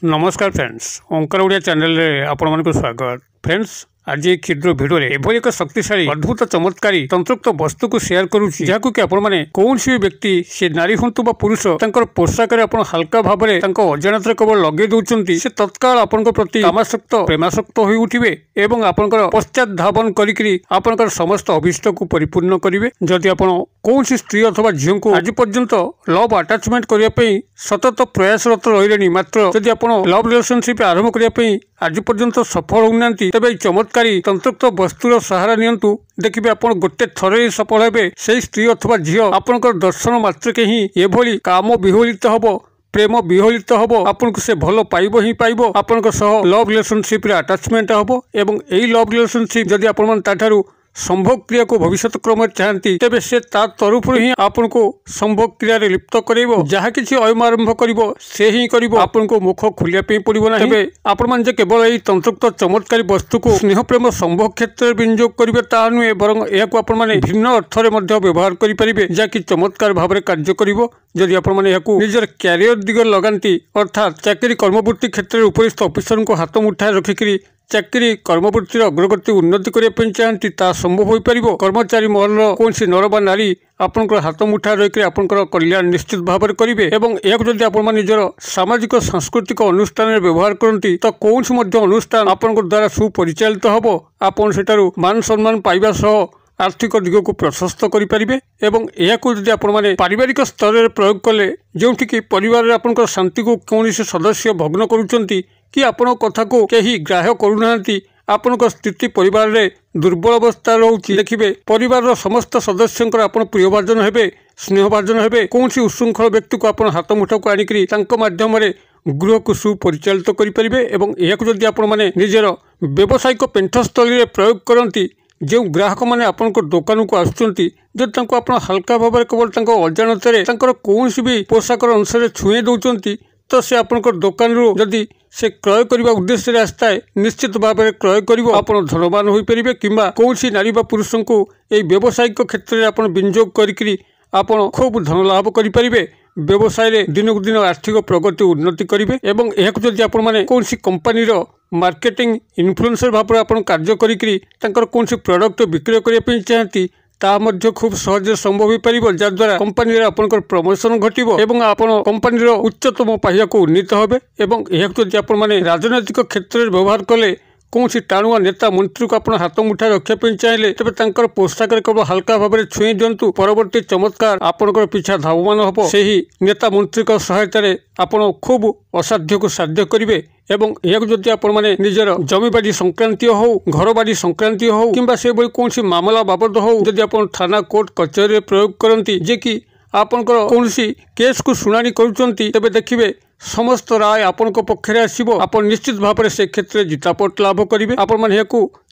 नमस्कार फ्रेंड्स, ओंकार ओडिया चैनल रे आपण मानक स्वागत। फ्रेंड्स, आज एक क्षुद्र भिडियो रे एभली एक शक्तिशाली अद्भुत चमत्कारी तंत्रयुक्त वस्तु को शेयर करूची, जहाकु कि आपण माने कौनसी भी व्यक्ति से नारी हंतु बा पुरुष तांकर पोशाक रे आपण हल्का भाव में तांको अजाणत केवल लगे दउचंती, से तत्काल आपण प्रति कामासक्त प्रेमासक्त होई उठिबे एवं आपनकर पश्चात धावन करिकरी आपनकर समस्त अभिष्ट को परिपूर्ण करिवे। जदि आपण कौनसी स्त्री अथवा झियो को आज पर्यंत लव अटैचमेंट करिया पई सतत प्रयासरत रहिलेनी, मात्र जदि आपण लव रिलेशनशिप आरंभ करिया पई आज पर्यंत सफल होउनांती, तबे चमत्कारी तंत्रयुक्त वस्तुर सहारा नियंतु। देखिए आपण गोटे थरे सफल हेबे। से स्त्री अथवा झियो आपनकर दर्शन मात्र के ही एभली काम विहोलित हबो, प्रेम विहोलित हबो, आपन को से भलो पाइबो ही पाइबो, आपन को सह लव रिलेशनशिप रे अटैचमेंट हबो एवं एई लव रिलेशनशिप जदि आपण मन ताठारु संभोग क्रिया को भविष्यत क्रम चाहती, तेबे से ता तरफ ही आपन को संभोग क्रिया रे लिप्त करेबो। जहा किछि अयम आरंभ करिवो से ही करिवो, आपन को मुख खुलिया पे पड़िबो ना। तेबे आपण मान जे केवल एई तंत्रयुक्त चमत्कारी वस्तु को स्नेह प्रेम संभोग क्षेत्र रे विनियोग करिवे ता नुहे, बरং एहा को आपण माने भिन्न अर्थ रे मध्ये व्यवहार करि परिबे, जा कि चमत्कार भाव रे कार्य करिवो। जदि आपण माने एहा को निजर कैरियर दिगरे लगांती, अर्थात चाकरी कर्मवृत्ति क्षेत्र रे उपरिस्थ ऑफिसर को हाथ मुठाए रखिकरी चाकरी कर्मवृत्तिर अग्रगति उन्नति करने चाहती, ता संभव हो पार। कर्मचारी महल कौन नर बा नारी आपंकर हाथ मुठा रही आपंकर कल्याण निश्चित भाव में करेंगे। एवं यह जब आप निजर सामाजिक सांस्कृतिक अनुष्ठान में व्यवहार करती, तो कौन अनुष्ठान आपण द्वारा सुपरिचालित हम, आपन सेठारु मान सम्मान पाइबा सह आर्थिक दिग को प्रशस्त करें। एवं यह आप पारिवारिक स्तर में प्रयोग कले, जो कि परिवार आपंकर शांति को कौन सदस्य भग्न करुँच कि आपण कथा को कहीं ग्राह्य करूना, आपण स्थिति परिवार रे दुर्बल अवस्था रोचे। देखिए परिवार समस्त सदस्यों आपण प्रियभाजन हेबे, स्नेहभाजन हेबे। कौन उशृंखल व्यक्ति को आपण हाथ मुठा को आनिकरी माध्यम गृह को सुपरिचालित करें। एवं यह जदि आपण माने निजर व्यावसायिक पेंठस्थली में प्रयोग करती, जो ग्राहक मैंने आपण दुकान को आसुँच, जब आप हल्का भाव में केवल अजाणत कौन भी पोशाक अनुसार छुए दौरान, तो से आपंकर दुकान रू जदि से क्रय करने उद्देश्य आसता है, निश्चित भाव में क्रय कर धनवान हो पारे। किंबा कौन पुरुष को यही व्यावसायिक क्षेत्र में आप विनियोग करी खूब धन लाभ करें। व्यवसाय रे दिनक दिन आर्थिक प्रगति उन्नति करेंगे। एवं यह जदि आप कौन कंपनी मार्केटिंग इन्फ्लुएंसर भाव में आप कार्य कर कौन प्रोडक्ट बिक्री करने चाहती, ता मध्य खूब सहज संभव हो पार, जद्वारा कंपनी आपंकर प्रमोशन घटिबो एवं आपण कंपनी उच्चतम पाहिया को उन्नीत हेबे। एवं यह जदि आप राजनैतिक क्षेत्र में व्यवहार कले, कौन टाणुआ नेता मंत्री को आप हाथ मुठा रखापी चाहिए, तेज पोशाक केवल हल्का भाव में छुई दिंतु, परवर्ती चमत्कार आपंकर पिछा धावमान हम। से ही नेता मंत्री सहायतार आप खूब असाध्य को साध्य करेंगे। एवं यह जदि आप निजर जमीबाड़ी संक्रांति हो, घर बाड़ी संक्रांति हो, किंबा से कौन मामला बाबद हो, जदि आप थाना कोर्ट कचहरी प्रयोग करती, जे कि आपंकर कौन केस को शुणाणी करुँच, तेज देखिए समस्त राय आपण पक्षरे आसो। आप निश्चित भाव में से क्षेत्र में जितापट लाभ करेंगे। आपण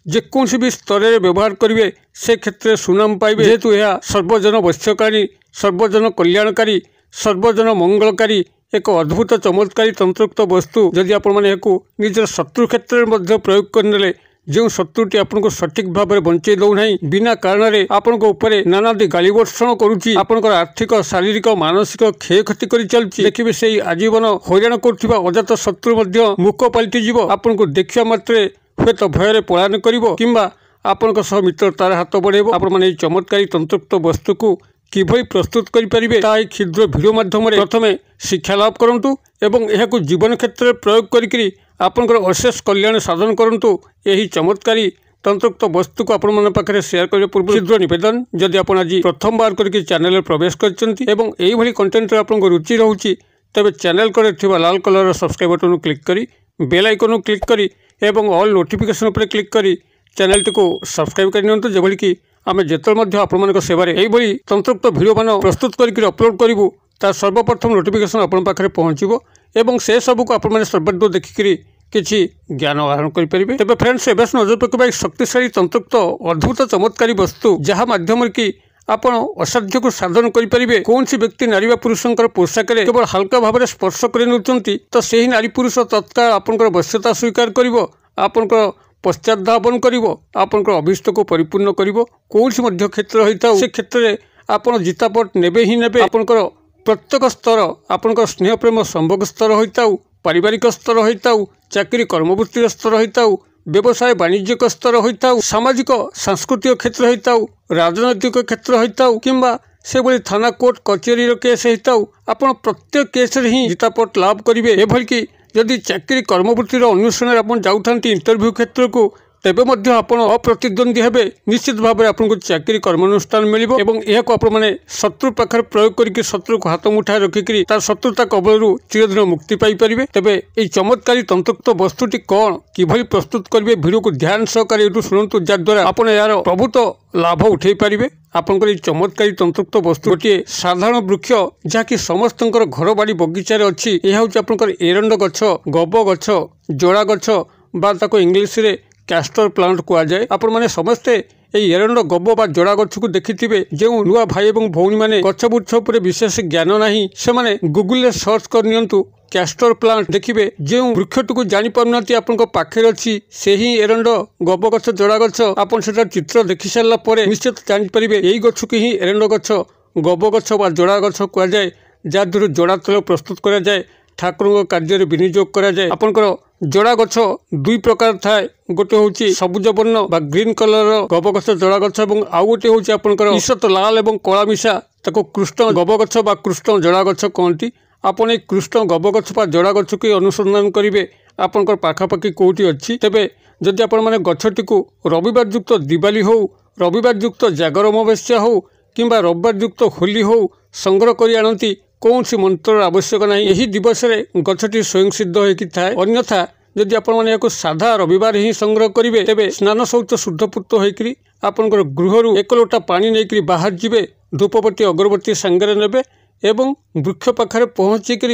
जेकोसी भी स्तर में व्यवहार करेंगे, से क्षेत्र में सुनाम पाइबे, जेहेतु यह सर्वजन वश्यकारी, सर्वजन कल्याणकारी, सर्वजन मंगलकारी एक अद्भुत चमत्कारी तंत्रयुक्त वस्तु। जदि आप निजर शत्रु क्षेत्र में प्रयोग करने, जो शत्रुटी आपको सठिक भाव में बंचे दौना, बिना कारण आपण नानादी गाली वर्षण करुच्ची, आपंकर आर्थिक शारीरिक मानसिक क्षयक्षति कर चलती। देखिए से आजीवन हैरान कर अजात शत्रु मुख पलटि आपन को देखा मात्रे हे तो भय पलायन कर, किंबा आपण मित्रतार हाथ बढ़ेब। आप चमत्कारी तंत्रयुक्त वस्तु को किभली प्रस्तुत करें, ताई क्षुद्र भिडियो माध्यम प्रथम शिक्षा लाभ करूँ एवं यह जीवन क्षेत्र में प्रयोग करी आपंकर अशेष कल्याण साधन करूँ। यही चमत्कारी तंत्रयुक्त वस्तु को आपण पाखे शेयर करने पूर्व क्षुद्र निवेदन, जदि आप आज प्रथम बार करके चैनल में प्रवेश कर कंटेंट आपको रुचि रोचे, तेज चैनल कर लाल कलर सब्सक्राइब बटन क्लिक करी बेल आइकन क्लिक करी एवं ऑल नोटिफिकेशन पर क्लिक करी चैनल को सब्सक्राइब करनी, जेभली कि आम जिते आपण सेवार यही तंत्रयुक्त भिडियो मान प्रस्तुत करके अपलोड करूँ, तार सर्वप्रथम नोटिफिकेशन आपण पाखे पहुँचो एवं से सबू को आपण सर्वाधिक देखिकी किसी ज्ञान आहरण करेंगे। तेज फ्रेंड्स एवं नजर पकड़ एक शक्तिशाली तंत्रयुक्त अद्भुत चमत्कारी वस्तु, जहाँ माध्यम कि आप असाध्य को साधन करेंगे। कौन सी व्यक्ति नारी व पुरुषों पोशाक केवल हल्का भाव में स्पर्श कर, तो से नारी पुरुष तत्काल आपंकर वश्यता स्वीकार कर, आपंकर पश्चात धावन कर, आपंकर अभिष्ट को परिपूर्ण कर। कौन क्षेत्र होता से क्षेत्र में आप जितापट नेबे ही नेबे, आपंकर प्रत्येक स्तर आपणकर स्नेह प्रेम संभोग स्तर होता पारिवारिक स्तर होता चाकरी कर्मवृत्तिर स्तर होता व्यवसाय वाणिज्यिक स्तर होता सामाजिक सांस्कृतिक क्षेत्र होता राजनैतिक क्षेत्र होता किंबा से भली थाना कोर्ट कचेरी केस होता आपण प्रत्येक केस ही जितापट लाभ करेंगे। एभली कि जदि चाकरी कर्मवृत्तिर अन्वेषण आप जाऊँ इंटरव्यू क्षेत्र को तेबे मध्य आपण अप्रतिद्वंदी हेबे निश्चित भाव में आपको चाकरी कर्मानुष्ठान मिलिबो एवं एहाको आपण माने शत्रु पाखर प्रयोग करके शत्रु को हाथ मुठाए रखिकी तार शत्रुता कबलरू चिरदिन मुक्ति पाई परिबे। तेबे एई चमत्कारी तंत्रयुक्त वस्तुटी कौन किभली प्रस्तुत करिवे वीडियो को ध्यान सहकारे एटू शुणु जद्वारा आपण यार प्रभुत लाभ उठे पारिबे। आपनकर चमत्कारी तंत्रयुक्त वस्तु गोटे साधारण वृक्ष जहाँकि समस्त घर बाड़ी बगीचार अच्छी यह हूँ आपनकर एरंड गछ गब गछ जोड़ा गछ बा ताको इंग्लिश रे कैस्टर प्लांट कहुए। आपण मैंने समस्ते एरंड गब बा जोड़ा गछ को देखिथिबे जो नुआ भाई और भौणी मैंने गछ बुछ उपर विशेष ज्ञान नहीं से माने गूगल सर्च कर नियंतु कैस्टर प्लांट देखिए जो वृक्षटी को जापार आपण पाखे अच्छी से ही एरंड गब गछ जोड़ा गछ आप चित्र देखि सारापर निश्चित जापर यही गछ को ही एरंड गछ गब गछ बा जोड़ा गछ कहुए जहाँद्वारा जोड़ा तेल प्रस्तुत कराए ठाकुर कार्य विनियोग कराए। आपंकर जोड़ा गछ दुई प्रकार थाए गोटे हूँ सबुज वर्ण बा ग्रीन कलर गब गछ जोड़ा गछ और आउ गोटे हूँ आपंकर ईषत लाल और कला मिशा ताको कृष्ण गब गछ बा कृष्ण जोड़ा गछ कहती। आपण एक कृष्ण गब गछ बा जोड़ा गछ को अनुसंधान करेंगे आपंकर पाखापाखि कौटी अच्छी। तेबे जदि आपण माने गछटी को रविवार युक्त दिवाली हो रविवार युक्त जागर अमावस्या हो किंबा रविवार युक्त होली हो संग्रह कर आनती कौन सी मंत्र आवश्यक नहीं यही दिवस रे गछटी स्वयं सिद्ध होकी थाए। अन्यथा जदि आपण माने याको साधा रविवार ही संग्रह करेंगे तेबे स्नान सहित शुद्धपूत होकर आपंकर गृह एक लोटा पानी नहीं बाहर जीवे धूपबत्ती अगरबत्ती सांगरे नेबे एवं वृक्ष पाखरे पहुँचिक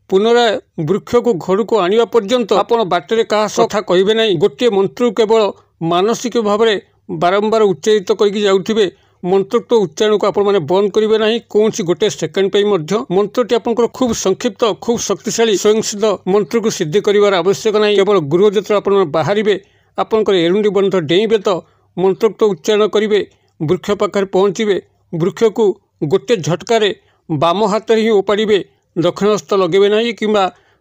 पुनराय वृक्ष को घर को आनिबा पर्यंत आपण बाटरे कहा कथा कहिबे नहीं गोटे मंत्र केवल मानसिक भाव में बारंबार उच्चारित करके जाउथिबे मंत्र उच्चारण को आपण माने बंद करेंगे ना कौन सी गोटे सेकेंड मंत्रटी आपंकर खूब संक्षिप्त खूब शक्तिशाली स्वयं सिद्ध मंत्र को सिद्धि कर आवश्यक नहीं केवल गृह जो आप बाहर आपंकर एरुंडी बंध डेइबे तो मंत्र उच्चारण करेंगे वृक्ष पाखे पहुँचे वृक्ष को गोटे झटकार बाम हाथ ही ओपाड़े दक्षिण हस्त लगे ना कि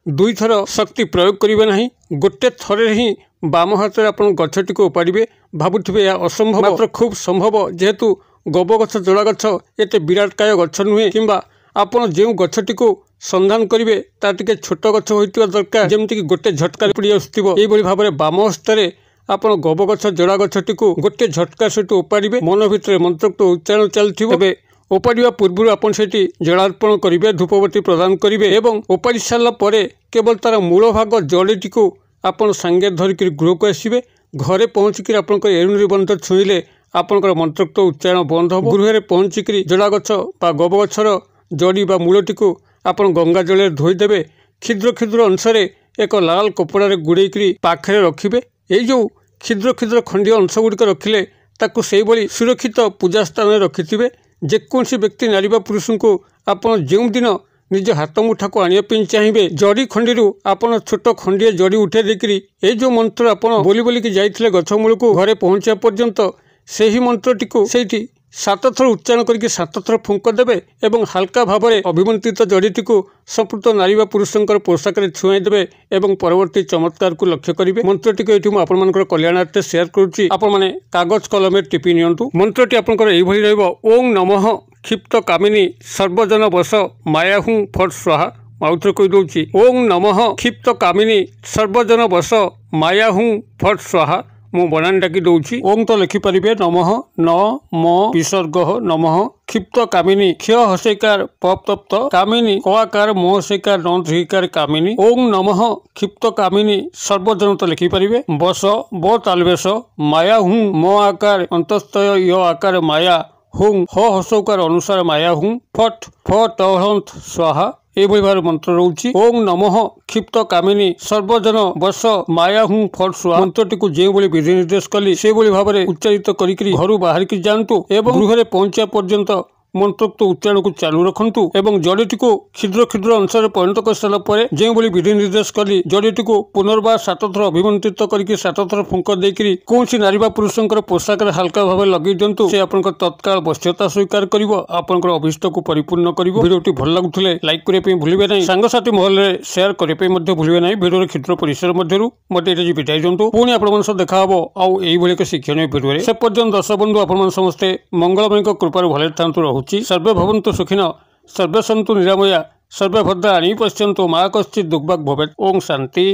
दुई थर शक्ति प्रयोग करेंगे ना गोटे थर ही बाम हाथ में आप गछटी को ओपाड़े भावुवे यह असंभव मात्र खूब संभव जेहेतु गब गछ जोड़ा गछ एते विराटकाय गछ नुहे किंबा आपण जो गछटी को संधान करेंगे तार टिके छोट गछ होइतिबा दरकार जेमति कि गोटे झटका पड़ी आसुथिबो एई भाव में बाम हस्ते आपण गब गछ जोड़ा गछटी को गोटे झटका सहित ओपाड़े मन भितर मंत्र उच्चारण चलथिबो। तेबे ओपाड़ा पूर्व आपन सेठी जलार्पण करेंगे धूपबत्ती प्रदान करेंगे एवं ओपाड़ी सारा पर केवल तार मूल भाग जड़ीटी को आपन सांगे धरिक गृह को आसवे घरे पहुँचिक आपंकर एरुंडी बंध छुईले आपंकर मंत्रोक्त उच्चारण बंद हो। गृह में पहुँचिक जोड़ा गछ बा गब गछर जड़ी बा मूलटी को आपन गंगा जल धोईदेवे क्षुद्र क्षुद्र अंशर एक लाल कपड़े गुड़े पाखे रखिए यही जो क्षुद्र क्षुद्र खंडीय अंश गुड़िक रखिले ताकू से सुरक्षित पूजा स्थान रखिथे जेकोसी व्यक्ति नारी पुरुष को आपन जो दिन निज हाथ मुठा को आने चाहिए जड़ी खंडी आपन छोट खंडीय जड़ी उठे देकर ये जो मंत्र आपन बोली बोलिकी जाइथिले गछ मूल को घरे पहुँचा पर्यंत से ही मंत्रटी को सेठी 7 थर उच्चारण करके 7 थर फुंक देवे एवं हाल्का भाव में अभिमंत्रित जड़ीटी को संपूक्त नारी पुरुषंकर पोशाक छुआई देवे एवं परवर्ती चमत्कार को लक्ष्य करेंगे। मंत्रटी को ये आपंकर कल्याणार्थे शेयर करुच्ची आपण मैंने कागज कलम टिपि नियंतु। मंत्रटी आपंकर एइभली रहइबो ओं नमः क्षिप्त कामिनी सर्वजन वश माया हूँ फट स्वाहा आउथरे कहि दउची ओं नमः क्षिप्त कामिनी सर्वजन वश माया हूँ फट स्वाहा मु बनान डाकी दौची ओं तो लिखिपारे नमः न म विसर्ग नमः क्षिप्त कामिनी क्ष हसेकार पप तप्त कामिनी कआकार म हसेकार न ध्रीकार कामिनी ओं नमः क्षिप्त कामिनी सर्वजन तो लिखिपारे बस ब तालवेश माया हूँ म आकार अंतस्तय य आकार माया हूँ ह हसौकार अनुसार माया हूँ फट फट स्वाहा एभली भाव मंत्र रोची ओं नमः क्षिप्त कामिनी सर्वजन वश माया हूँ फट स्वाहा मंत्रटी को जो विधि निर्देश कली से भाव में उच्चारित करी घर बाहर की जातु एवं गृह पहुंचा पर्यंत मंत्रोक्त उच्चारण को चालू रखु और जड़ीटी को क्षुद्र क्षुद्र अंश परिणत कर सारा पर जो विधि निर्देश कली जड़ीटी को पुनर्बार 7 थर अभिमंत्रित करके 7 थर फुंक देकर कौन नारी पुरुषों पोशाक हाल्का भाव लगे दिंतु से आप तत्काल वश्यता स्वीकार कर अभिष्ट को परिपूर्ण कर। भिडियोटी भल लगुले लाइक करने भूलें नहीं, सांगसाथी महल में शेयर करने भूलें नहीं। भिडियो क्षुद्र परिसर मध्य मत ये विदाय दिंतु पुणी आप देखा आउ यही एक शिक्षणीय भिडियो से पर्यटन दर्शक बंधु आप समस्ते मंगलमय कृपार भले था रोचे। सर्वे भवन्तु सुखिन, सर्वे सन्तु निरामया, सर्वे भद्राणि पश्यन्तु मा कश्चित् दुर्भाग् भवेत्। ओम शांति,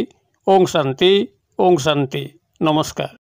ओम शांति, ओम शांति। नमस्कार।